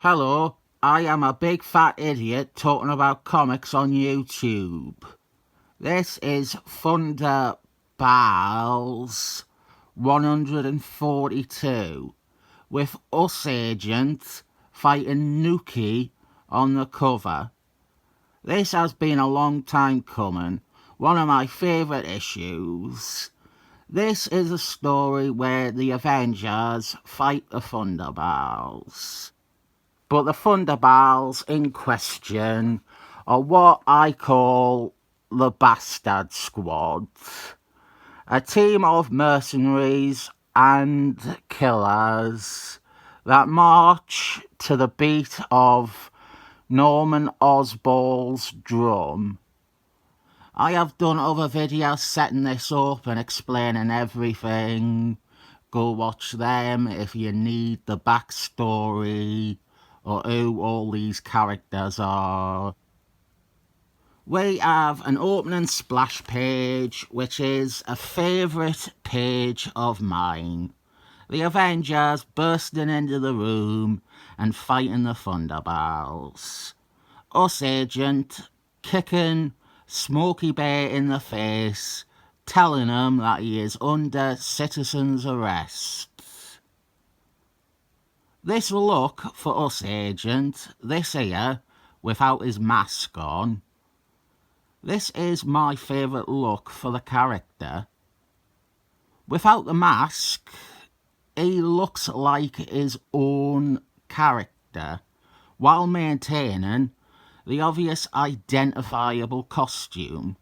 Hello, I am a big fat idiot talking about comics on YouTube. This is Thunderbolts 142 with U.S.Agent fighting Nuki on the cover. This has been a long time coming, one of my favourite issues. This is a story where the Avengers fight the Thunderbolts. But the Thunderbolts in question are what I call the Bastard Squad. A team of mercenaries and killers that march to the beat of Norman Osborn's drum. I have done other videos setting this up and explaining everything. Go watch them if you need the backstory or who all these characters are. We have an opening splash page, which is a favourite page of mine. The Avengers bursting into the room and fighting the Thunderbolts. U.S.Agent kicking Smokey Bear in the face, telling him that he is under citizen's arrest. This look for U.S.Agent, this here, without his mask on, this is my favourite look for the character. Without the mask, he looks like his own character, while maintaining the obvious identifiable costume.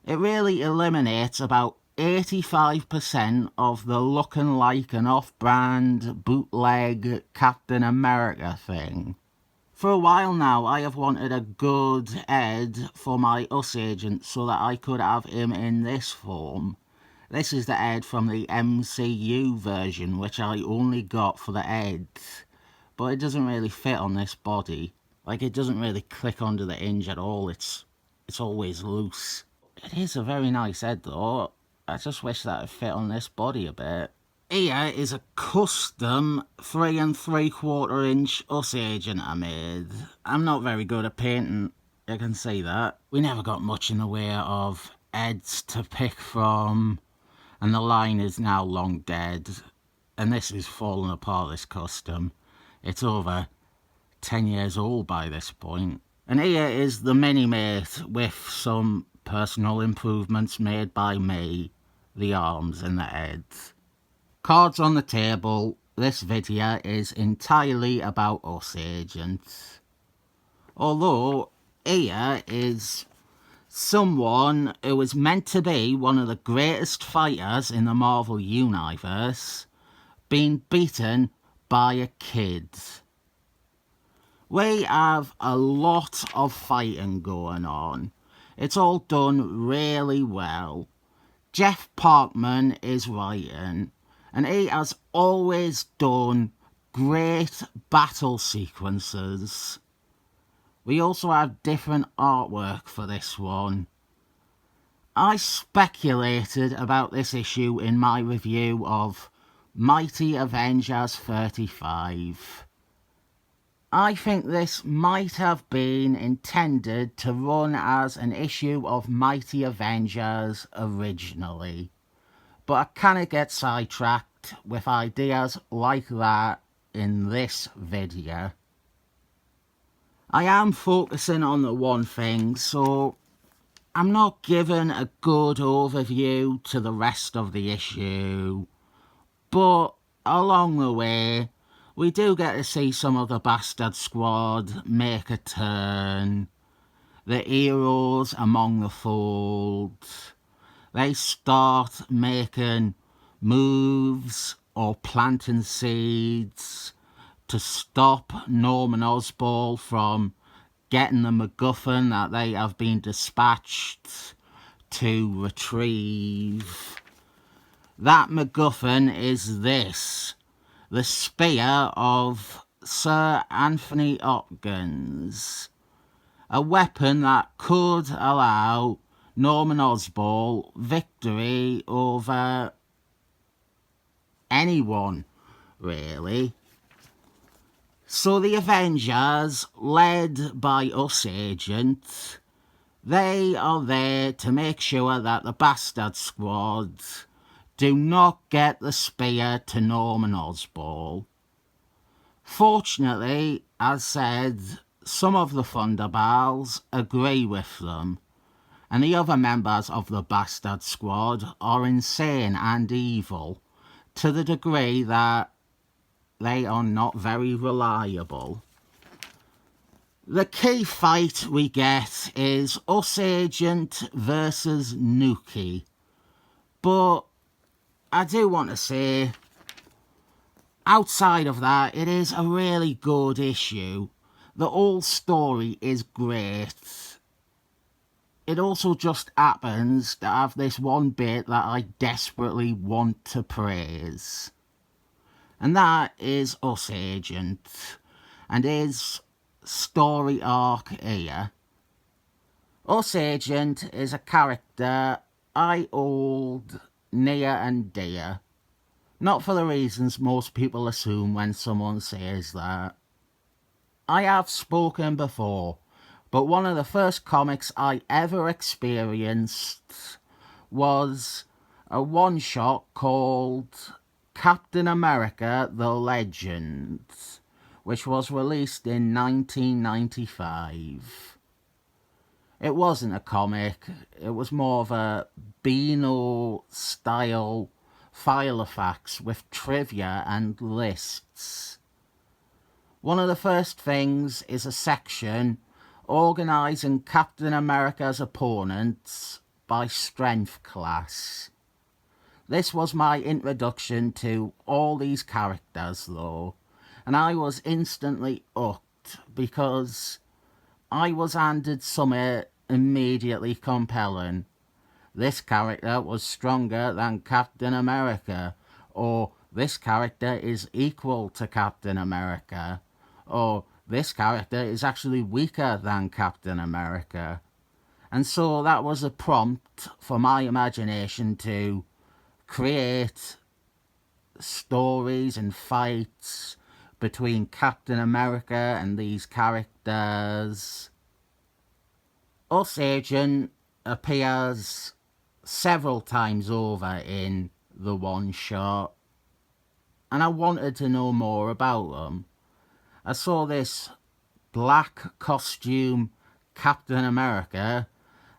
It really eliminates about 85% of the looking like an off-brand bootleg Captain America thing. For a while now I have wanted a good Ed for my U.S.Agent so that I could have him in this form. This is the Ed from the MCU version, which I only got for the Ed, but it doesn't really fit on this body. Like, it doesn't really click onto the hinge at all, it's always loose. It is a very nice head though. I just wish that it fit on this body a bit. Here is a custom 3 3/4 inch U.S.Agent I made. I'm not very good at painting, you can see that. We never got much in the way of heads to pick from, and the line is now long dead, and this is falling apart, this custom. It's over 10 years old by this point. And here is the mini-mate with some personal improvements made by me, the arms and the heads. Cards on the table, this video is entirely about U.S.Agent. Although, here is someone who is meant to be one of the greatest fighters in the Marvel Universe, being beaten by a kid. We have a lot of fighting going on. It's all done really well. Jeff Parkman is writing, and he has always done great battle sequences. We also have different artwork for this one. I speculated about this issue in my review of Mighty Avengers 35. I think this might have been intended to run as an issue of Mighty Avengers originally, but I kinda get sidetracked with ideas like that in this video. I am focusing on the one thing, so I'm not giving a good overview to the rest of the issue, but along the way we do get to see some of the Bastard Squad make a turn. The heroes among the fold. They start making moves or planting seeds to stop Norman Osborn from getting the MacGuffin that they have been dispatched to retrieve. That MacGuffin is this. The spear of Sir Anthony Hopkins, a weapon that could allow Norman Osborn victory over anyone, really. So the Avengers, led by U.S.Agent, they are there to make sure that the Bastard Squad do not get the spear to Norman Osborn. Fortunately, as said, some of the Thunderbolts agree with them, and the other members of the Bastard Squad are insane and evil to the degree that they are not very reliable. The key fight we get is U.S.Agent versus Nuki. But I do want to say, outside of that, it is a really good issue. The whole story is great. It also just happens to have this one bit that I desperately want to praise. And that is U.S.Agent and his story arc here. U.S.Agent is a character I hold near and dear. Not for the reasons most people assume when someone says that. I have spoken before, but one of the first comics I ever experienced was a one-shot called Captain America the Legend, which was released in 1995. It wasn't a comic, it was more of a Beano style file of facts with trivia and lists. One of the first things is a section organising Captain America's opponents by strength class. This was my introduction to all these characters though, and I was instantly hooked because I was handed something immediately compelling. This character was stronger than Captain America, or this character is equal to Captain America, or this character is actually weaker than Captain America. And so that was a prompt for my imagination to create stories and fights between Captain America and these characters. U.S.Agent appears several times over in the one shot, and I wanted to know more about them. I saw this black costume Captain America,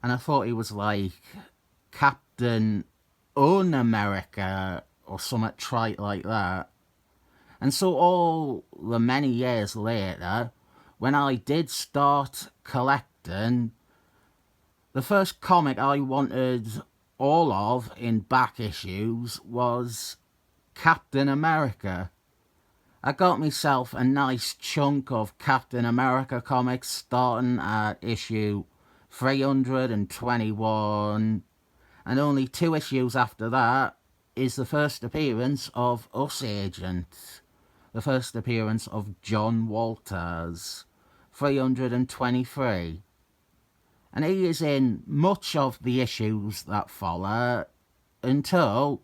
and I thought he was like Captain Un-America or something trite like that. And so all the many years later, when I did start collecting, the first comic I wanted all of in back issues was Captain America. I got myself a nice chunk of Captain America comics starting at issue 321, and only 2 issues after that is the first appearance of U.S.Agent, the first appearance of John Walters, 323. And he is in much of the issues that follow until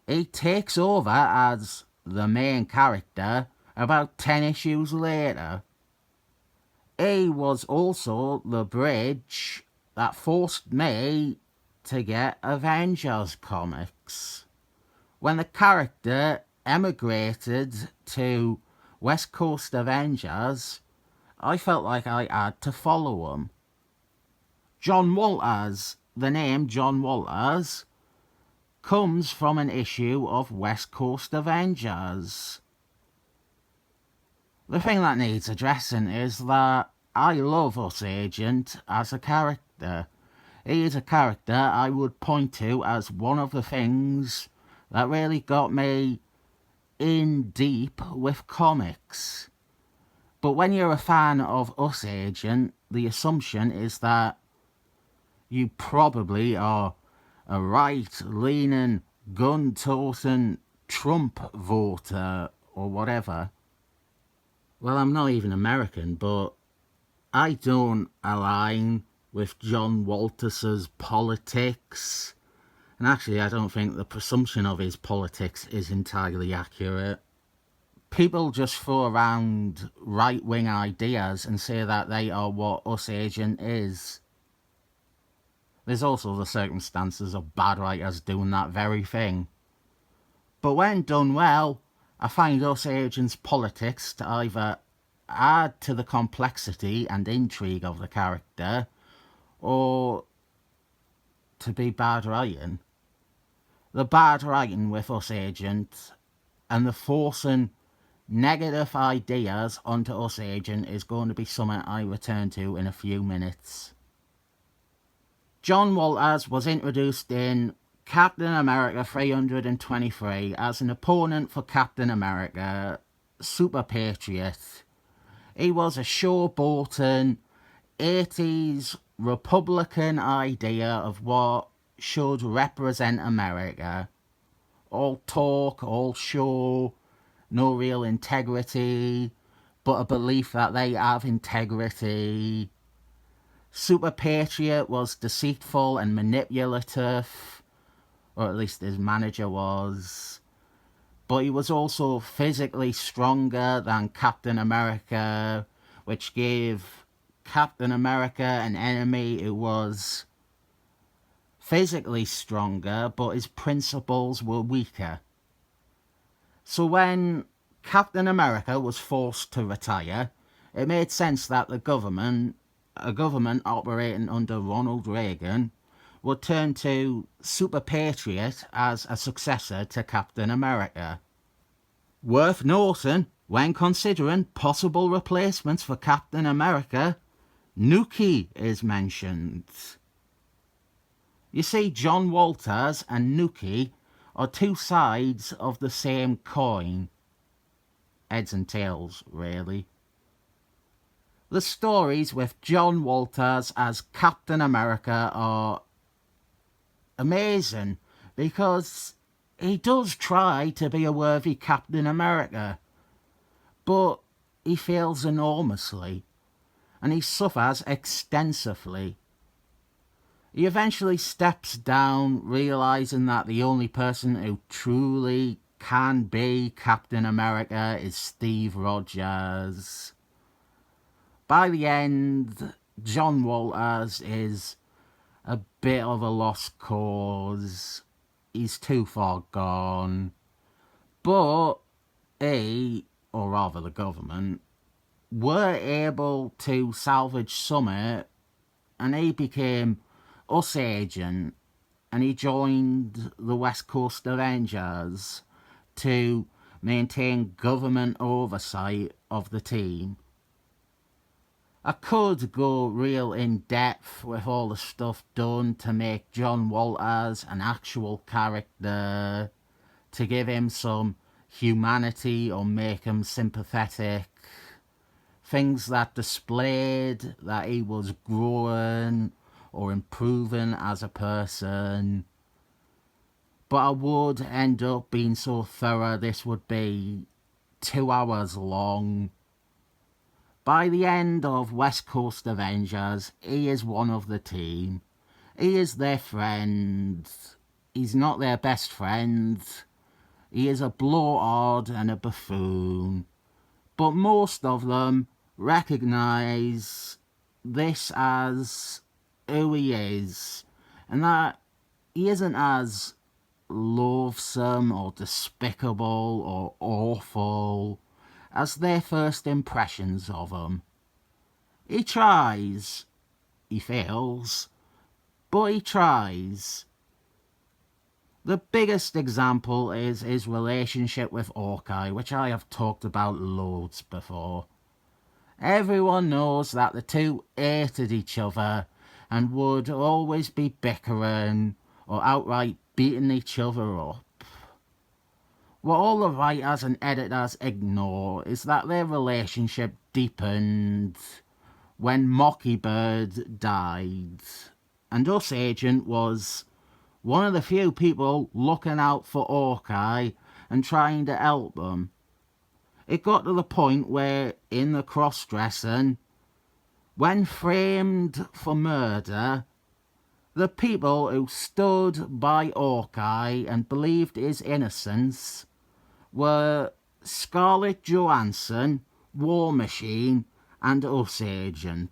he takes over as the main character about 10 issues later. He was also the bridge that forced me to get Avengers comics. When the character emigrated to West Coast Avengers, I felt like I had to follow him. John Walters, the name John Walters, comes from an issue of West Coast Avengers. The thing that needs addressing is that I love U.S.Agent as a character. He is a character I would point to as one of the things that really got me in deep with comics. But when you're a fan of U.S.Agent, the assumption is that you probably are a right-leaning, gun-toting Trump voter or whatever. Well, I'm not even American, but I don't align with John Walters's politics. And actually, I don't think the presumption of his politics is entirely accurate. people just throw around right-wing ideas and say that they are what U.S.Agent is. There's also the circumstances of bad writers doing that very thing. But when done well, I find U.S.Agent's politics to either add to the complexity and intrigue of the character, or to be bad writing. The bad writing with U.S.Agent and the forcing negative ideas onto U.S.Agent is going to be something I return to in a few minutes. John Walters was introduced in Captain America 323 as an opponent for Captain America, Super Patriot. He was a showboating 80s Republican idea of what should represent America. All talk, all show, no real integrity, but a belief that they have integrity. Super Patriot was deceitful and manipulative, or at least his manager was. But he was also physically stronger than Captain America, which gave Captain America an enemy who was physically stronger, but his principles were weaker. So when Captain America was forced to retire, it made sense that the government, a government operating under Ronald Reagan, would turn to Super Patriot as a successor to Captain America. Worth noting, when considering possible replacements for Captain America, Nuki is mentioned. You see, John Walters and Nuki are two sides of the same coin. Heads and tails, really. The stories with John Walters as Captain America are amazing because he does try to be a worthy Captain America, but he fails enormously and he suffers extensively. He eventually steps down, realising that the only person who truly can be Captain America is Steve Rogers. By the end, John Walters is a bit of a lost cause. He's too far gone. But he, or rather the government, were able to salvage something, and he became U.S.Agent, and he joined the West Coast Avengers to maintain government oversight of the team. I could go real in depth with all the stuff done to make John Walters an actual character, to give him some humanity or make him sympathetic. Things that displayed that he was growing or improving as a person. But I would end up being so thorough this would be 2 hours long. By the end of West Coast Avengers, he is one of the team. He is their friend. He's not their best friend. He is a blowhard and a buffoon. But most of them recognise this as who he is, and that he isn't as loathsome or despicable or awful as their first impressions of him. He tries. He fails. But he tries. The biggest example is his relationship with Hawkeye, which I have talked about loads before. Everyone knows that the two hated each other and would always be bickering or outright beating each other up. What all the writers and editors ignore is that their relationship deepened when Mockingbird died, and U.S.Agent was one of the few people looking out for Hawkeye and trying to help him. It got to the point where, in the cross-dressing, when framed for murder, the people who stood by Hawkeye and believed his innocence were Scarlett Johansson, War Machine, and U.S.Agent.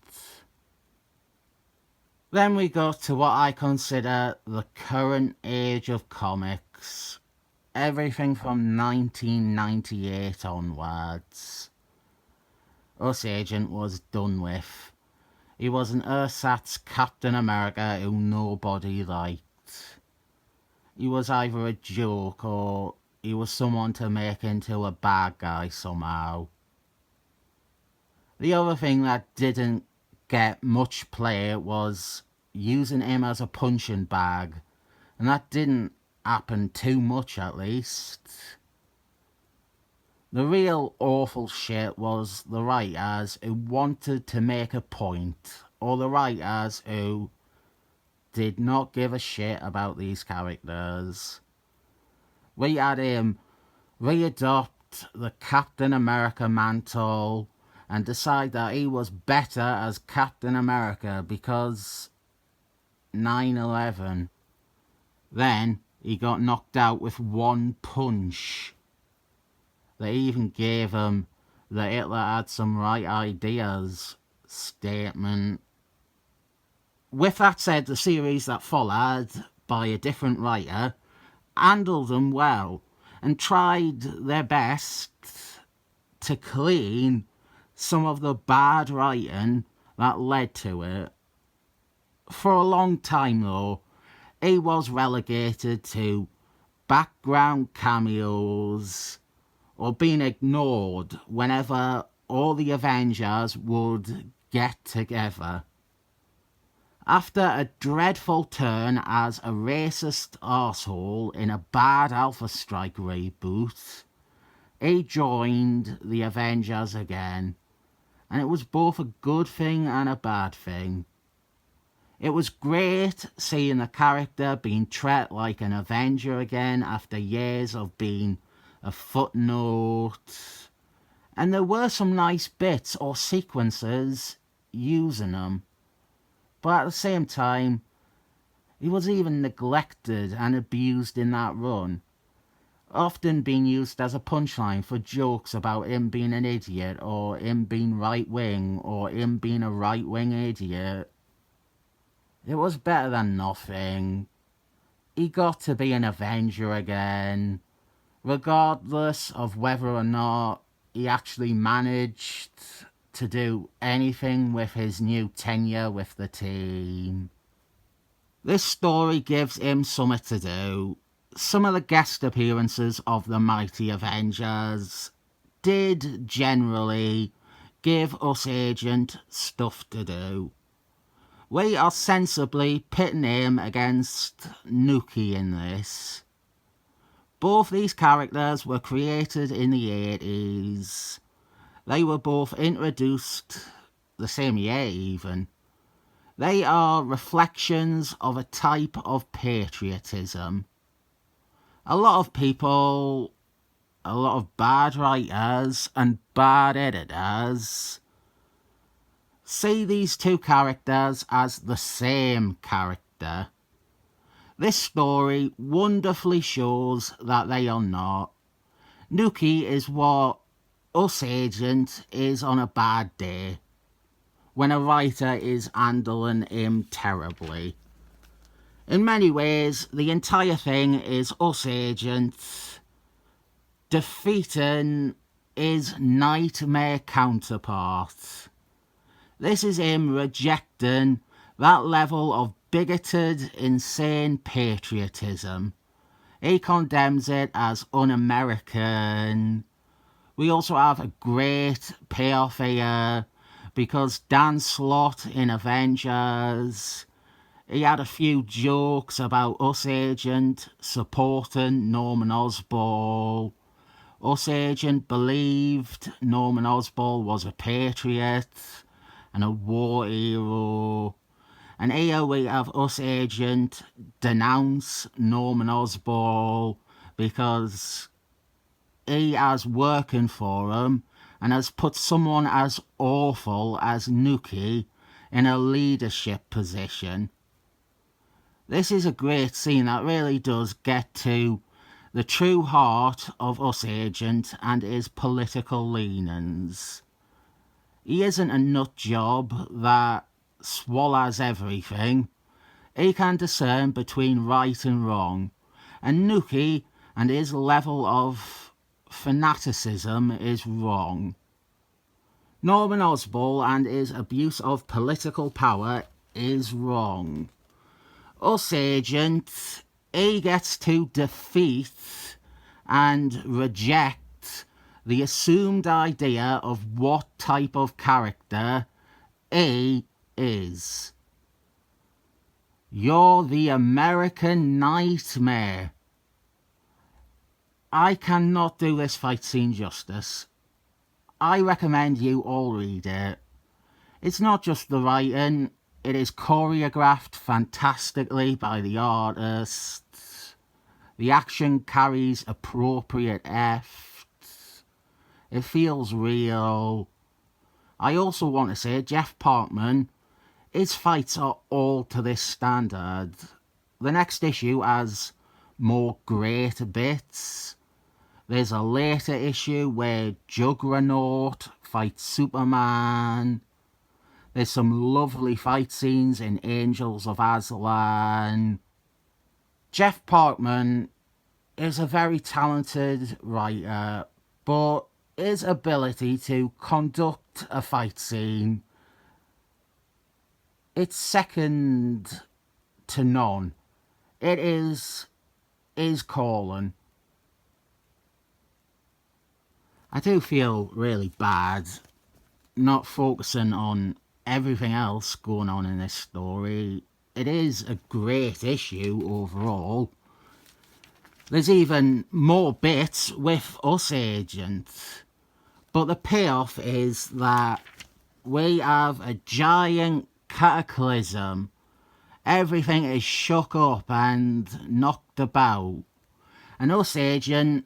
Then we go to what I consider the current age of comics. Everything from 1998 onwards. U.S.Agent was done with. He was an ersatz Captain America who nobody liked. He was either a joke or he was someone to make into a bad guy somehow. The other thing that didn't get much play was using him as a punching bag, and that didn't happen too much at least. The real awful shit was the writers who wanted to make a point, or the writers who did not give a shit about these characters. We had him readopt the Captain America mantle and decide that he was better as Captain America because 9/11. Then he got knocked out with one punch. They even gave him the Hitler had some right ideas statement. With that said, the series that followed, by a different writer, handled them well and tried their best to clean some of the bad writing that led to it. For a long time though, he was relegated to background cameos or being ignored whenever all the Avengers would get together. After a dreadful turn as a racist arsehole in a bad Alpha Strike reboot, he joined the Avengers again, and it was both a good thing and a bad thing. It was great seeing the character being treated like an Avenger again after years of being a footnote, and there were some nice bits or sequences using him, but at the same time he was even neglected and abused in that run, often being used as a punchline for jokes about him being an idiot or him being right wing or him being a right wing idiot. It was better than nothing. He got to be an Avenger again, regardless of whether or not he actually managed to do anything with his new tenure with the team. This story gives him something to do. Some of the guest appearances of the Mighty Avengers did generally give U.S.Agent stuff to do. We are sensibly pitting him against Nuki in this. Both these characters were created in the 80s. They were both introduced the same year even. They are reflections of a type of patriotism. A lot of people, a lot of bad writers and bad editors see these two characters as the same character. This story wonderfully shows that they are not. Nuki is what U.S.Agent is on a bad day, when a writer is handling him terribly. In many ways, the entire thing is U.S.Agent defeating his nightmare counterpart. This is him rejecting that level of bigoted, insane patriotism. He condemns it as un-American. We also have a great payoff here because Dan Slott in Avengers, he had a few jokes about U.S.Agent supporting Norman Osborn. U.S.Agent believed Norman Osborn was a patriot and a war hero. And here we have U.S.Agent denounce Norman Osborn because he has working for him and has put someone as awful as Nuki in a leadership position. This is a great scene that really does get to the true heart of U.S.Agent and his political leanings. He isn't a nut job that swallows everything. He can discern between right and wrong, and Nuki and his level of fanaticism is wrong. Norman Osborn and his abuse of political power is wrong. U.S.Agent, he gets to defeat and reject the assumed idea of what type of character he is. You're the American nightmare. I cannot do this fight scene justice. I recommend you all read it. It's not just the writing, it is choreographed fantastically by the artists. The action carries appropriate heft. It feels real. I also want to say Jeff Parkman, his fights are all to this standard. The next issue has more great bits. There's a later issue where Juggernaut fights Superman. There's some lovely fight scenes in Angels of Aslan. Jeff Parkman is a very talented writer, but his ability to conduct a fight scene, it's second to none. It is his calling. I do feel really bad not focusing on everything else going on in this story. It is a great issue overall. There's even more bits with U.S.Agent, but the payoff is that we have a giant cataclysm. Everything is shook up and knocked about, and U.S.Agent,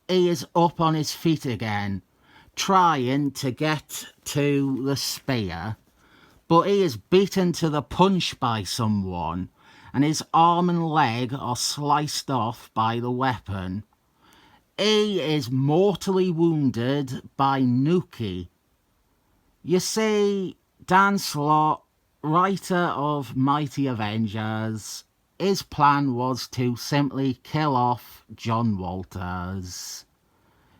he is up on his feet again, trying to get to the spear, but he is beaten to the punch by someone, and his arm and leg are sliced off by the weapon. He is mortally wounded by Nuki. You see, Dan Slott, writer of Mighty Avengers, his plan was to simply kill off John Walters.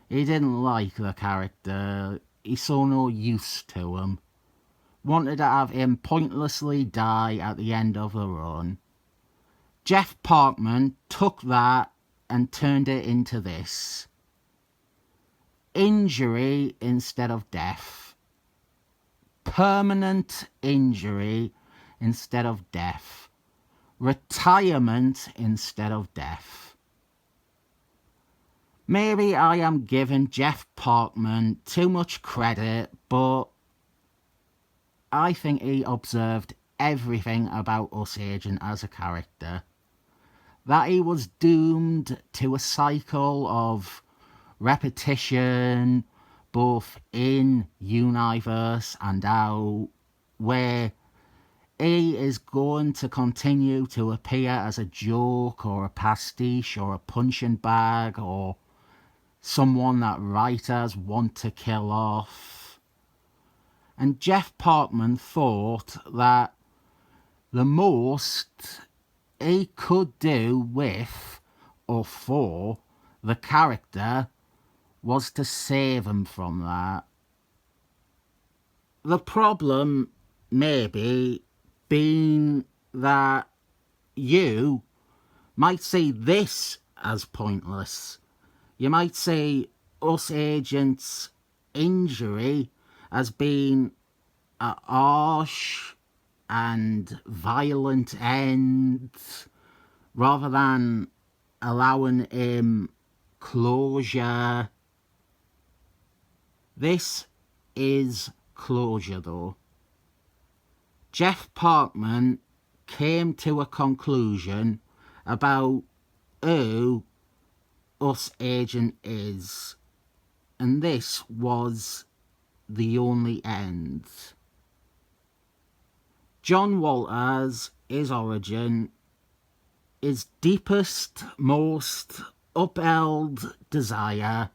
He didn't like the character. He saw no use to him. Wanted to have him pointlessly die at the end of the run. Jeff Parkman took that and turned it into this. Injury instead of death. Permanent injury instead of death. Retirement instead of death. Maybe I am giving Jeff Parkman too much credit, but I think he observed everything about U.S.Agent as a character. That he was doomed to a cycle of repetition, both in universe and out, where he is going to continue to appear as a joke or a pastiche or a punching bag or someone that writers want to kill off. And Jeff Parkman thought that the most he could do with or for the character was to save him from that. The problem maybe being that you might see this as pointless. You might see U.S.Agent's injury as being a harsh and violent end, rather than allowing him closure. This is closure though. Jeff Parkman came to a conclusion about who U.S.Agent is, and this was the only end. John Walters, his origin, his deepest, most upheld desire.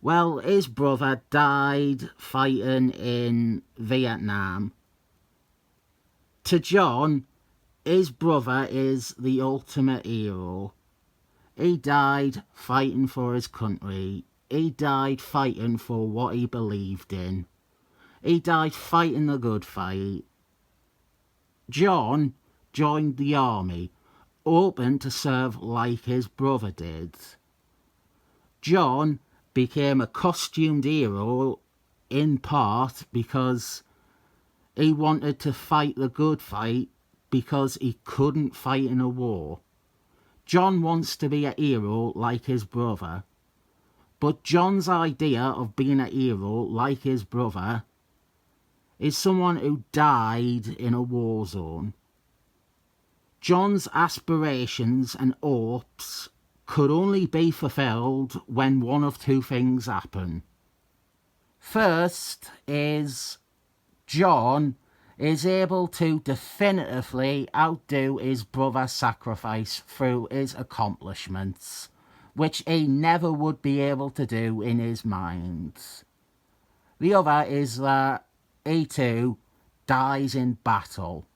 Well, his brother died fighting in Vietnam. To John, his brother is the ultimate hero. He died fighting for his country. He died fighting for what he believed in. He died fighting the good fight. John joined the army, hoping to serve like his brother did. John became a costumed hero in part because he wanted to fight the good fight because he couldn't fight in a war. John wants to be a hero like his brother, but John's idea of being a hero like his brother is someone who died in a war zone. John's aspirations and hopes could only be fulfilled when one of two things happen. First is John is able to definitively outdo his brother's sacrifice through his accomplishments, which he never would be able to do in his mind. The other is that he too dies in battle,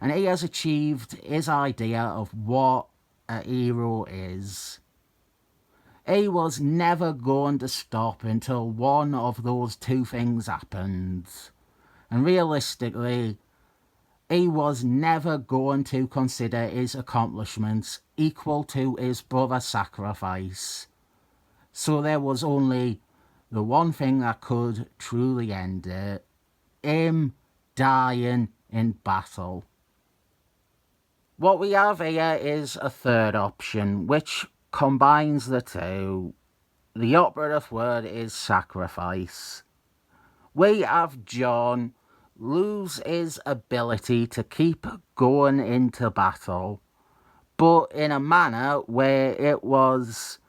and he has achieved his idea of what a hero is. He was never going to stop until one of those two things happened. And realistically, he was never going to consider his accomplishments equal to his brother's sacrifice. So there was only the one thing that could truly end it: him dying in battle. What we have here is a third option, which combines the two. The operative word is sacrifice. We have John lose his ability to keep going into battle, but in a manner where it was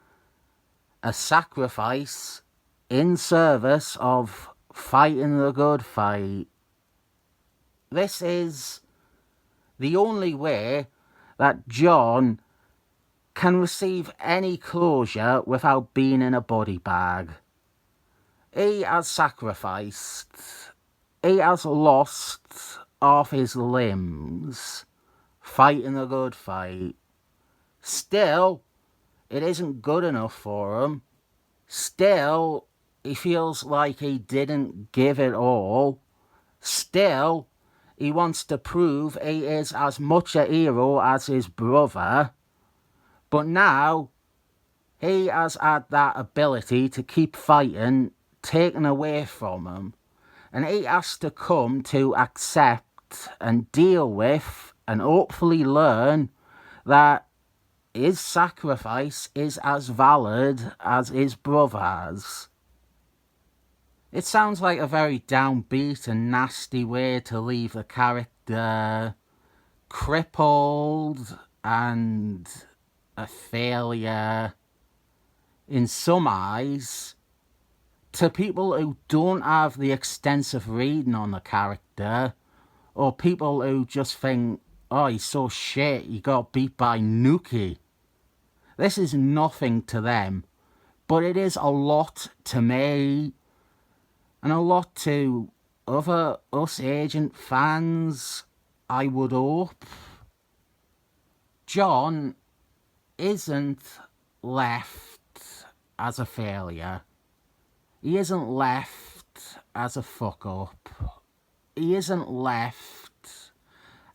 a sacrifice in service of fighting the good fight. This is the only way that John can receive any closure without being in a body bag. He has sacrificed. He has lost half his limbs fighting the good fight. Still, it isn't good enough for him. Still, he feels like he didn't give it all. Still, he wants to prove he is as much a hero as his brother. But now, he has had that ability to keep fighting taken away from him. And he has to come to accept and deal with and hopefully learn that his sacrifice is as valid as his brother's. It sounds like a very downbeat and nasty way to leave the character crippled and a failure in some eyes. To people who don't have the extensive reading on the character, or people who just think, oh, he's so shit, he got beat by Nuki. This is nothing to them, but it is a lot to me, and a lot to other U.S.Agent fans, I would hope. John isn't left as a failure. He isn't left as a fuck-up. He isn't left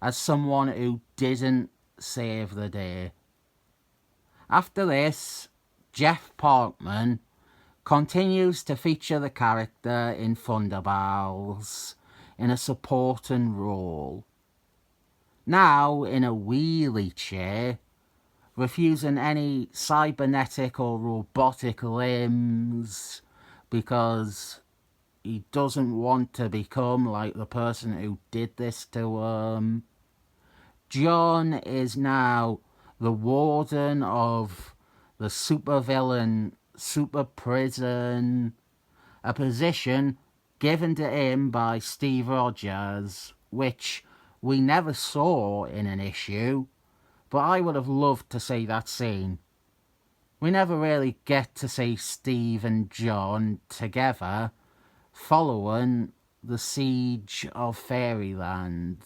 as someone who didn't save the day. After this, Jeff Parkman continues to feature the character in Thunderbolts in a supporting role. Now in a wheelie chair, refusing any cybernetic or robotic limbs, because he doesn't want to become like the person who did this to him. John is now the warden of the supervillain super prison, a position given to him by Steve Rogers, which we never saw in an issue, but I would have loved to see that scene. We never really get to see Steve and John together following the siege of Fairyland.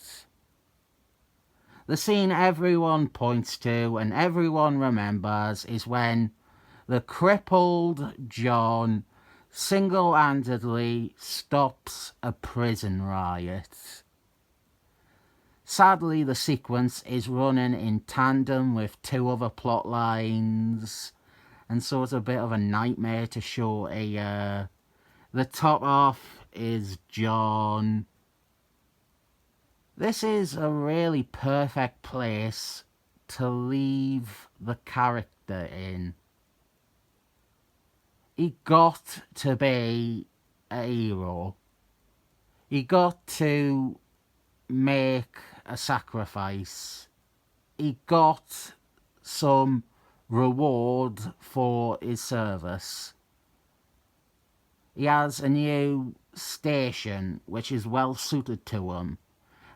The scene everyone points to and everyone remembers is when the crippled John single-handedly stops a prison riot. Sadly, the sequence is running in tandem with two other plot lines, and so it's a bit of a nightmare to show a the top half is John. This is a really perfect place to leave the character in. He got to be a hero. He got to make a sacrifice. He got some reward for his service. He has a new station which is well suited to him.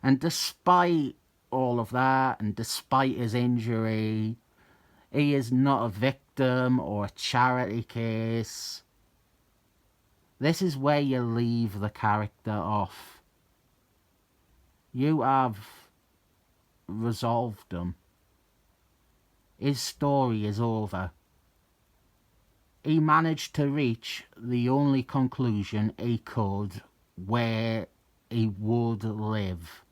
And despite all of that, and despite his injury, he is not a victim or a charity case. This is where you leave the character off. You have resolved him. His story is over. He managed to reach the only conclusion he could where he would live.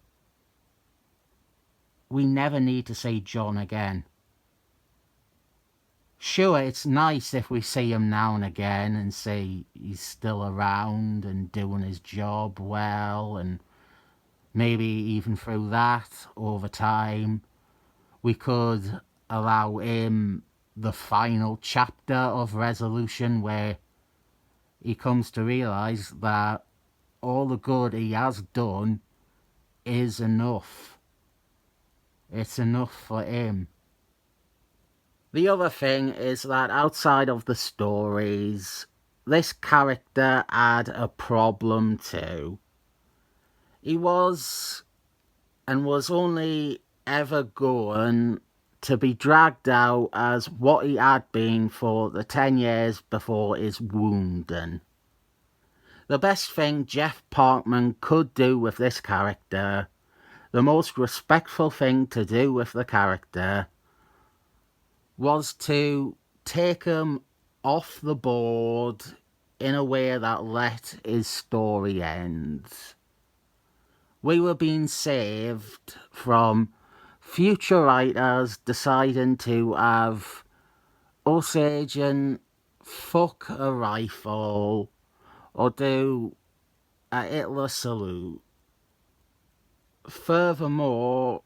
We never need to see John again. Sure, it's nice if we see him now and again and see he's still around and doing his job well, and maybe even through that, over time, we could allow him the final chapter of resolution where he comes to realise that all the good he has done is enough. It's enough for him. The other thing is that outside of the stories, this character had a problem too. He was and was only ever going to be dragged out as what he had been for the 10 years before his wounding. The best thing Jeff Parkman could do with this character, the most respectful thing to do with the character, was to take him off the board in a way that let his story end. We were being saved from future writers deciding to have U.S.Agent fuck a rifle or do a Hitler salute. Furthermore,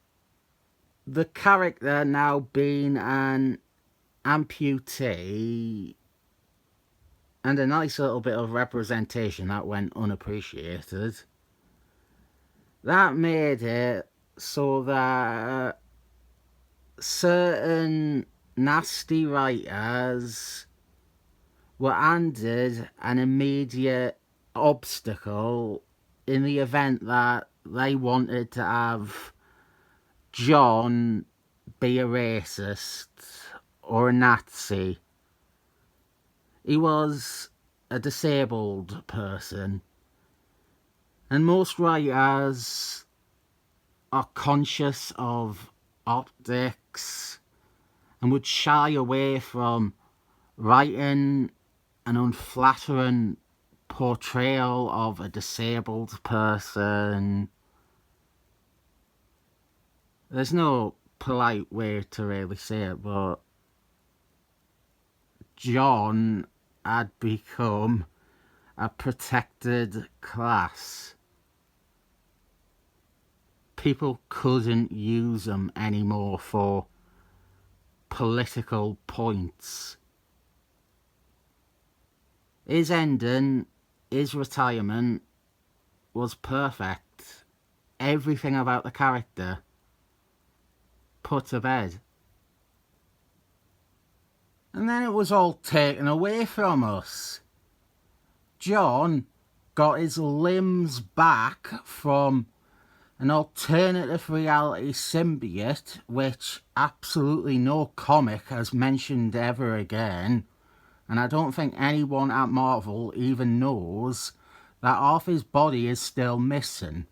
the character now being an amputee and a nice little bit of representation that went unappreciated, that made it so that certain nasty writers were handed an immediate obstacle in the event that they wanted to have John be a racist or a Nazi. He was a disabled person, and most writers are conscious of optics and would shy away from writing an unflattering portrayal of a disabled person. There's no polite way to really say it, but John had become a protected class. People couldn't use him anymore for political points. His ending, his retirement, was perfect. Everything about the character put to bed. And then it was all taken away from us. John got his limbs back from an alternative reality symbiote which absolutely no comic has mentioned ever again, and I don't think anyone at Marvel even knows that half his body is still missing.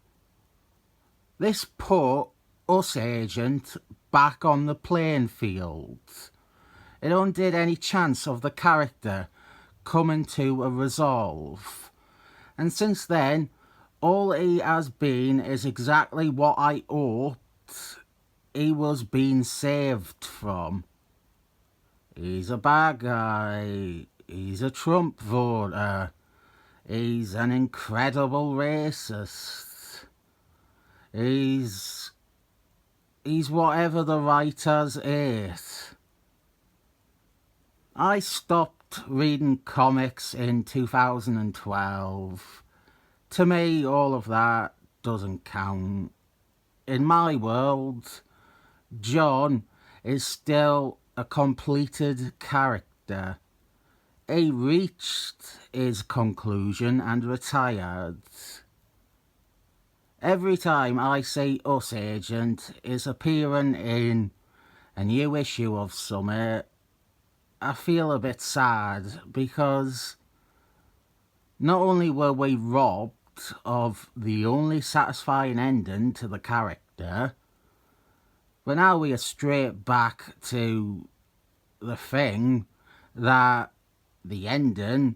This put U.S.Agent back on the playing field. It undid any chance of the character coming to a resolve. And since then, all he has been is exactly what I hoped he was being saved from. He's a bad guy. He's a Trump voter. He's an incredible racist. He's whatever the writers hate. I stopped reading comics in 2012. To me, all of that doesn't count. In my world, John is still a completed character. He reached his conclusion and retired. Every time I see U.S.Agent is appearing in a new issue of Summit, I feel a bit sad because not only were we robbed of the only satisfying ending to the character, but now we are straight back to the thing that the ending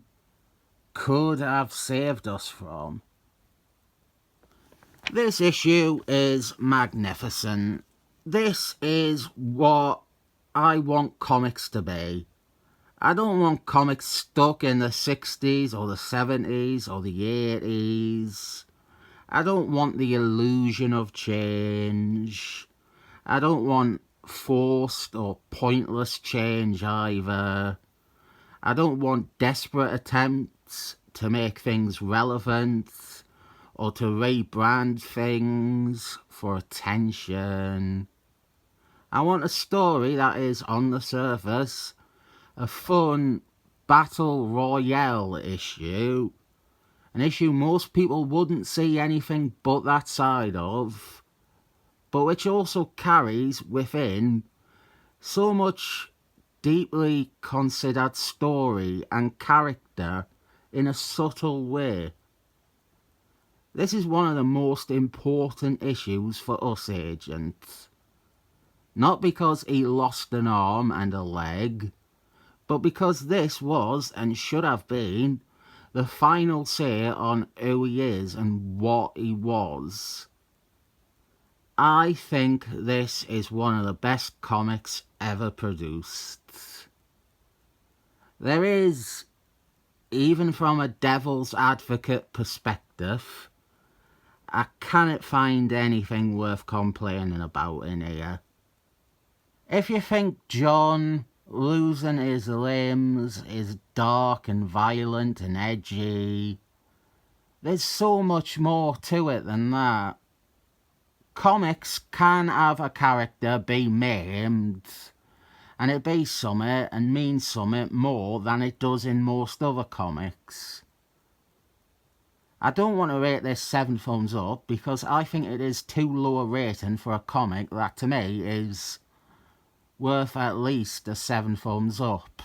could have saved us from. This issue is magnificent. This is what I want comics to be. I don't want comics stuck in the 60s or the 70s or the 80s. I don't want the illusion of change. I don't want forced or pointless change either. I don't want desperate attempts to make things relevant or to rebrand things for attention. I want a story that is, on the surface, a fun battle royale issue. An issue most people wouldn't see anything but that side of, but which also carries within so much deeply considered story and character in a subtle way. This is one of the most important issues for U.S.Agent. Not because he lost an arm and a leg, but because this was, and should have been, the final say on who he is and what he was. I think this is one of the best comics ever produced. There is, even from a devil's advocate perspective, I cannot find anything worth complaining about in here. If you think John losing his limbs is dark and violent and edgy, there's so much more to it than that. Comics can have a character be maimed and it be something and mean something more than it does in most other comics. I don't want to rate this 7 thumbs up because I think it is too low a rating for a comic that to me is worth at least a 7 thumbs up.